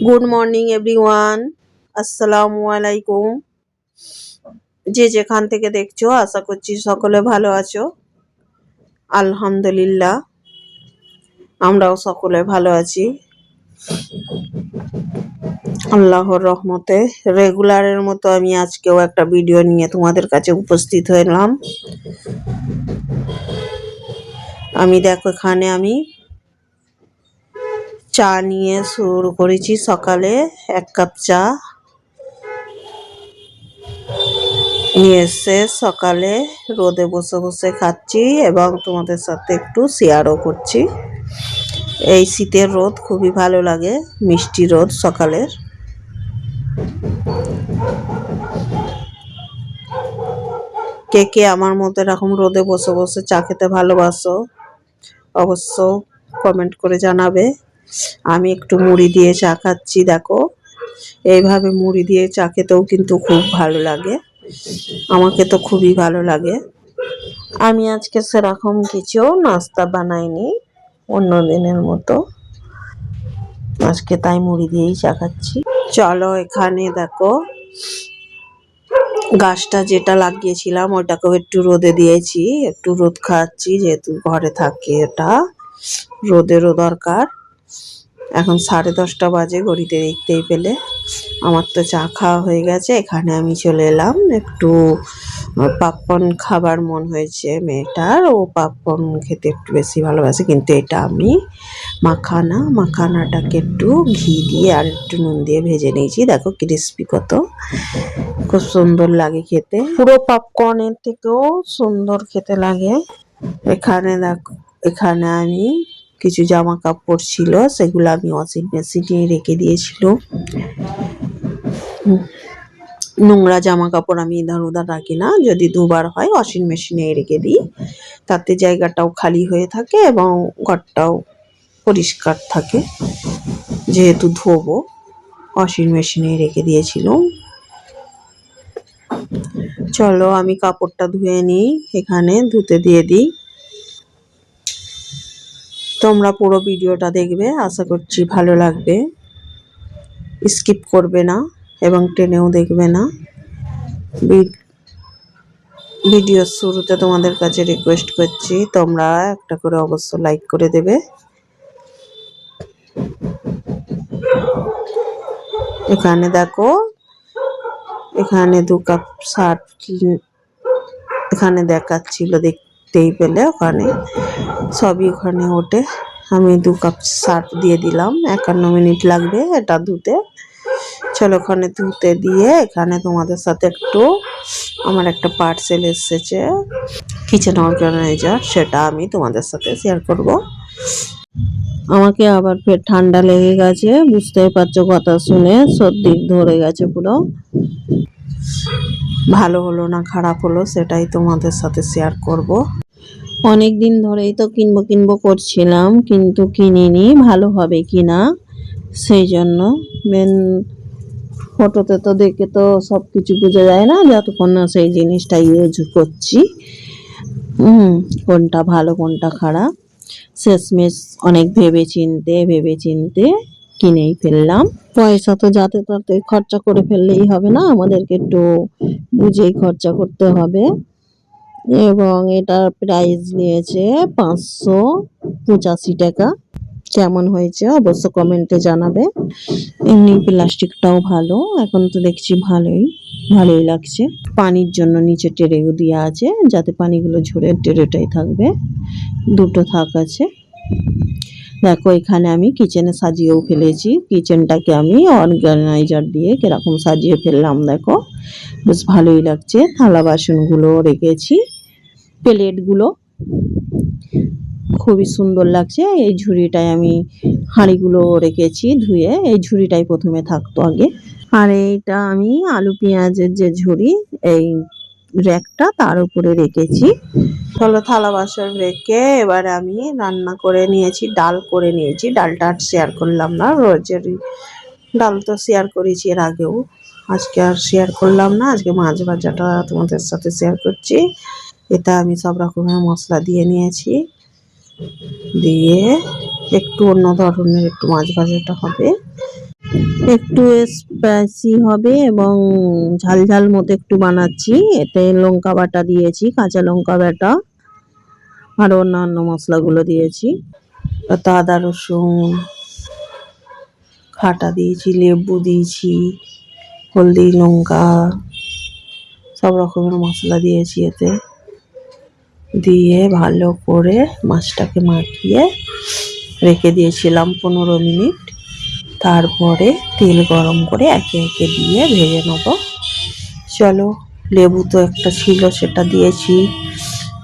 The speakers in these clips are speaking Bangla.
গুড মর্নিং এভরিওয়ান, আসসালামু আলাইকুম। যে যেখান থেকে দেখছো আশা করছি সকলে ভালো আছো। আলহামদুলিল্লাহ, আমরাও সকলে ভালো আছি আল্লাহর রহমতে। রেগুলারের মতো আমি আজকেও একটা ভিডিও নিয়ে তোমাদের কাছে উপস্থিত হলাম। দেখো এখানে আমি চা নিয়ে শুরু করেছি। সকালে 1 কাপ চা নিয়ে এসে সকালে রোদে বসে বসে খাচ্ছি এবং তোমাদের সাথে একটু শেয়ারও করছি। এই শীতের রোদ খুবই ভালো লাগে, মিষ্টি রোদ সকালের। কে কে আমার মতো এরকম রোদে বসে বসে চা খেতে ভালোবাসো অবশ্য কমেন্ট করে জানাবে। আমি একটু মুড়ি দিয়ে চা খাচ্ছি। দেখো এইভাবে মুড়ি দিয়ে চা খেতেও কিন্তু খুব ভালো লাগে, আমাকে তো খুবই ভালো লাগে। আমি আজকে সেরকম কিছু নাস্তা বানাইনি অন্য দিনের মতো, আজকে তাই মুড়ি দিয়েই চা খাচ্ছি। চলো এখানে দেখো গাছটা যেটা লাগিয়েছিলাম ওটাকেও একটু রোদে দিয়েছি, একটু রোদ খাচ্ছি যেহেতু ঘরে থাকি, এটা রোদেরও দরকার। এখন 10:30 বাজে, ঘড়িতে দেখতেই পেলে। আমার তো চা খাওয়া হয়ে গেছে। এখানে আমি চলে এলাম, একটু পাপকর্ন খাবার মন হয়েছে মেয়েটার, ও পাপকর্ন খেতে একটু বেশি ভালোবাসে। কিন্তু এটা আমি মাখানাটাকে একটু ঘি দিয়ে আর একটু নুন দিয়ে ভেজে নিয়েছি। দেখো ক্রিস্পি কত, খুব সুন্দর লাগে খেতে, পুরো পপকর্নের থেকেও সুন্দর খেতে লাগে। এখানে দেখো, এখানে আমি কিছু জামা কাপড় ছিল, সেগুলো আমি ওয়াশিং মেশিনে রেখে দিয়েছিল। নোংরা জামা কাপড় আমি ইধার উধার রাখি না, যদি দুবার হয় ওয়াশিং মেশিনে রেখে দিই, তাতে জায়গাটাও খালি হয়ে থাকে এবং ঘরটাও পরিষ্কার থাকে। যেহেতু ধোবো, ওয়াশিং মেশিনে রেখে দিয়েছিলাম। চলো আমি কাপড়টা ধুয়ে নিই, এখানে ধুতে দিয়ে দিই। তোমরা পুরো ভিডিওটা দেখবে, আশা করছি ভালো লাগবে, স্কিপ করবে না এবং টেনেও দেখবে না। ভিডিওর শুরুতে তোমাদের কাছে রিকোয়েস্ট করছি, তোমরা একটা করে অবশ্য লাইক করে দেবে। এখানে দেখো, এখানে 2 কাপ শার্ট এখানে দেখাচ্ছিল, দেখতেই পেলে। ওখানে সবই ওখানে ওঠে। আমি 2 কাপ শার্ট দিয়ে দিলাম, 51 মিনিট লাগবে এটা ধুতে। চলো ওখানে ধুতে দিয়ে এখানে তোমাদের সাথে একটু আমার একটা পার্সেল এসেছে কিচেন অর্গানাইজার, সেটা আমি তোমাদের সাথে শেয়ার করব। আমাকে আবার ফের ঠান্ডা লেগে গেছে, বুঝতেই পারছো কথা শুনে, সর্দি ধরে গেছে পুরো। ভালো হলো না খারাপ হলো সেটাই তোমাদের সাথে শেয়ার করব। অনেক দিন ধরেই তো কিনবো করছিলাম, কিন্তু কিনিনি, ভালো হবে কিনা সেই জন্য। মেন ফটোতে তো দেখে তো সব কিছু বোঝা যায় না যতক্ষণ না সেই জিনিসটা ইউজ করছি, কোনটা ভালো কোনটা খারাপ। শেষমেশ অনেক ভেবে চিনতে কিনেই ফেললাম। পয়সা তো যাতে তাতে খরচা করে ফেললেই হবে না, আমাদেরকে একটু বুঝেই খরচা করতে হবে। এবং এটার প্রাইস নিয়েছে 585 টাকা। কেমন হয়েছে অবশ্য কমেন্টে জানাবে। এমনি প্লাস্টিকটাও ভালো, এখন তো দেখছি ভালোই লাগছে। পানির জন্য নিচে ট্রেও দেওয়া আছে, যাতে পানিগুলো ঝরে ট্রেটাই থাকবে, দুটো থাক আছে। দেখো এখানে আমি কিচেনে সাজিয়েও ফেলেছি, কিচেনটাকে আমি অর্গানাইজার দিয়ে কিরকম সাজিয়ে ফেললাম দেখো, বেশ ভালোই লাগছে। থালা বাসনগুলো রেখেছি, প্লেটগুলো খুবই সুন্দর লাগছে। এই ঝুড়িটায় আমি হাঁড়িগুলো রেখেছি ধুয়ে, এই ঝুড়িটাই প্রথমে থাকতো আগে। আর এইটা আমি আলু পেঁয়াজের যে ঝুড়ি, এই র্যাকটা তার উপরে রেখেছি। চলো থালা বাসন রেখে এবারে আমি রান্না করে নিয়েছি, ডাল করে নিয়েছি। ডালটা আর শেয়ার করলাম না, রোজের ডাল তো শেয়ার করেছি এর আগেও, আজকে আর শেয়ার করলাম না। আজকে মাছ ভাজাটা তোমাদের সাথে শেয়ার করছি। এটা আমি সব রকমের মশলা দিয়ে নিয়েছি, দিয়ে একটু অন্য ধরনের একটু মাছ ভাজাটা হবে। একটু স্পাইসি হবে এবং ঝাল ঝাল মতো একটু বানাচ্ছি। এতে লঙ্কা বাটা দিয়েছি, কাঁচা লঙ্কা বাটা, আর অন্যান্য মশলাগুলো দিয়েছি। তাতে আদা রসুন খাটা দিয়েছি, লেবু দিয়েছি, হলদি লঙ্কা সব রকমের মশলা দিয়েছি এতে। দিয়ে ভালো করে মাছটাকে মাখিয়ে রেখে দিয়েছিলাম 15 মিনিট। তারপরে তেল গরম করে একে একে দিয়ে ভেজে নেব। চলো, লেবু তো একটা ছিল সেটা দিয়েছি,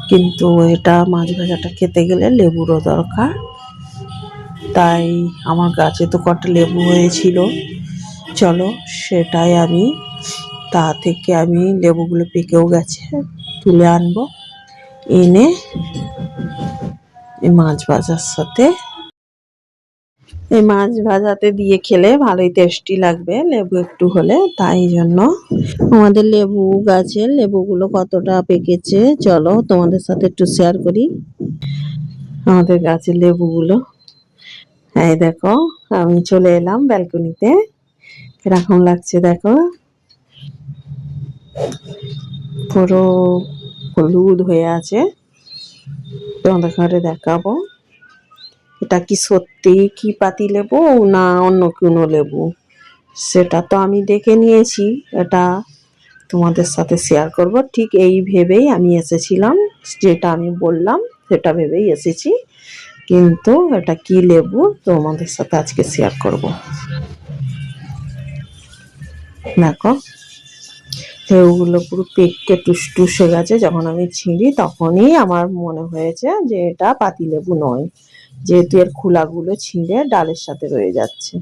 কিন্তু এটা মাছ ভাজাটা খেতে গেলে লেবুরও দরকার। তাই আমার গাছে তো কটা লেবু হয়েছিল, চলো সেটাই তা থেকে আমি লেবুগুলো পেকেও গেছে, তুলে আনবো, এনে এই মাছ ভাজার সাথে এই মাছ ভাজাতে দিয়ে খেলে ভালোই টেস্টি লাগবে লেবু একটু হলে। তাই জন্য আমাদের লেবু গাছের লেবুগুলো কতটা পেকেছে চলো তোমাদের সাথে একটু শেয়ার করি। আমাদের গাছের লেবুগুলো এই দেখো, আমি চলে এলাম ব্যালকনিতে। কিরকম লাগছে দেখো, পুরো হলুদ হয়ে আছে। তোমাদের ঘরে দেখাবো এটা কি সত্যি কি পাতি লেবু না অন্য কোনো লেবু, সেটা তো আমি দেখে নিয়েছি। এটা তোমাদের সাথে শেয়ার করব, ঠিক এই ভেবেই আমি এসেছিলাম, যেটা আমি বললাম সেটা ভেবেই এসেছি। কিন্তু এটা কি লেবু তোমাদের সাথে আজকে শেয়ার করব। দেখো, লেবুগুলো পুরো পেকে টুসটুস হয়ে গেছে। যখন আমি ছিঁড়ি তখনই আমার মনে হয়েছে যে এটা পাতিলেবু নয়, যেহেতু এর খোলাগুলো ছিঁড়ে ডালের সাথে রয়ে যাচ্ছে।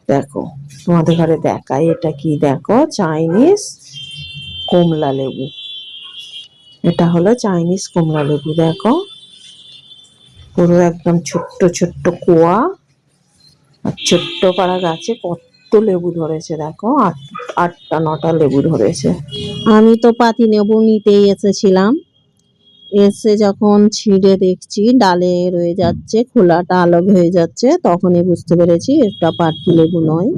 দেখো তোমাদের ঘরে দেখাই, এটা কি দেখো, চাইনিজ কমলা লেবু। এটা হলো চাইনিজ কমলা লেবু। দেখো পুরো একদম ছোট্ট ছোট্ট কোয়া, আর ছোট্ট পাড়া গাছে কত লেবু ধরেছে দেখো, 8টা 9টা লেবু ধরেছে। আমি তো পাতি লেবু নিতেই এসেছিলাম, এসে যখন ছিঁড়ে দেখছি ডালে রয়ে যাচ্ছে, খোলাটা আলগ হয়ে যাচ্ছে, তখনই বুঝতে পেরেছি এটা পাতি লেবু নয়।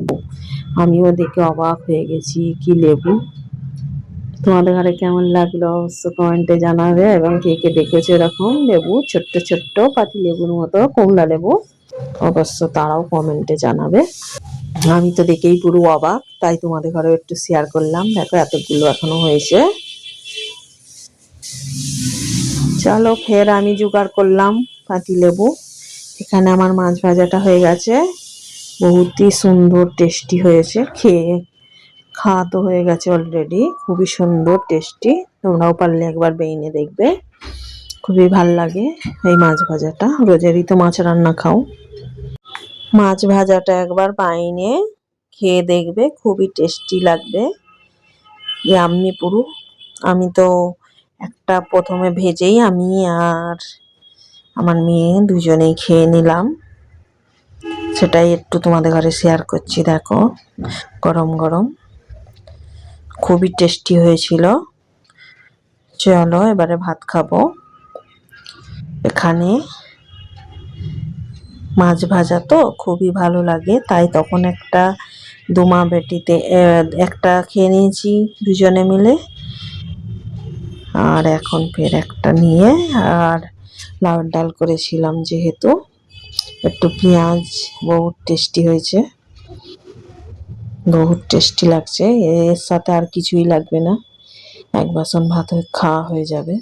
আমিও দেখে অবাক হয়ে গেছি, কি লেবু। তোমাদের ঘরে কেমন লাগলো অবশ্য কমেন্টে জানাবে, এবং কে কে দেখেছো এরকম লেবু ছোট্ট ছোট্ট পাতি লেবুর মতো কমলা লেবু, অবশ্য তারাও কমেন্টে জানাবে। আমি তো দেখেই পুরো অবাক, তাই তোমাদের ঘরেও একটু শেয়ার করলাম। দেখো এতগুলো এখনো হয়েছে। চলো ফের আমি জোগাড় করলাম পাতি লেবু। এখানে আমার মাছ ভাজাটা হয়ে গেছে, বহুতই সুন্দর টেস্টি হয়েছে। খাওয়া তো হয়ে গেছে অলরেডি, খুবই সুন্দর টেস্টি। তোমরাও পারলে একবার বেইনে দেখবে, খুবই ভাল লাগে এই মাছ ভাজাটা। রোজেরই তো মাছ রান্না খাও, মাছ ভাজাটা একবার বাইনে খেয়ে দেখবে, খুবই টেস্টি লাগবে। ইয়াম্মি পুরো। আমি তো একটা প্রথমে ভেজেই আমি আর আমার মেয়ে দুজনেই খেয়ে নিলাম, সেটাই একটু তোমাদের ঘরে শেয়ার করছি। দেখো গরম গরম, খুবই টেস্টি হয়েছিল। চলো এবারে ভাত খাবো। এখানে মাছ ভাজা তো খুবই ভালো লাগে, তাই তখন একটা দুমা বেটিতে একটা খেয়ে নিয়েছি দুজনে মিলে, আর এখন ফের একটা নিয়ে, আর লাউর ডাল করেছিলাম যেহেতু, একটু পেঁয়াজ, বহুত টেস্টি হয়েছে, বহুত টেস্টি লাগছে। এর সাথে আর কিছুই লাগবে না, এক বাসন ভাত খাওয়া হয়ে যাবে।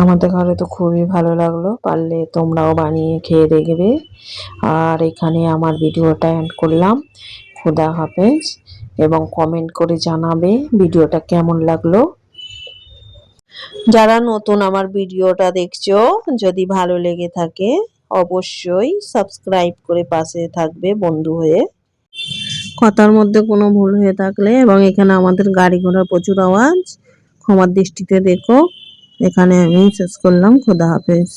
আমাদের ঘরে তো খুবই ভালো লাগলো, পারলে তোমরাও বানিয়ে খেয়ে দেখবে। আর এখানে আমার ভিডিওটা এন্ড করলাম। খোদা হাফেজ, এবং কমেন্ট করে জানাবে ভিডিওটা কেমন লাগলো। যারা নতুন আমার ভিডিওটা দেখছো, যদি ভালো লেগে থাকে অবশ্যই সাবস্ক্রাইব করে পাশে থাকবে বন্ধু হয়ে। কথার মধ্যে কোনো ভুল হয়ে থাকলে, এবং এখানে আমাদের গাড়ি ঘোড়ার প্রচুর আওয়াজ, ক্ষমার দৃষ্টিতে দেখো। এখানে আমি শেষ করলাম। খোদা হাফেজ।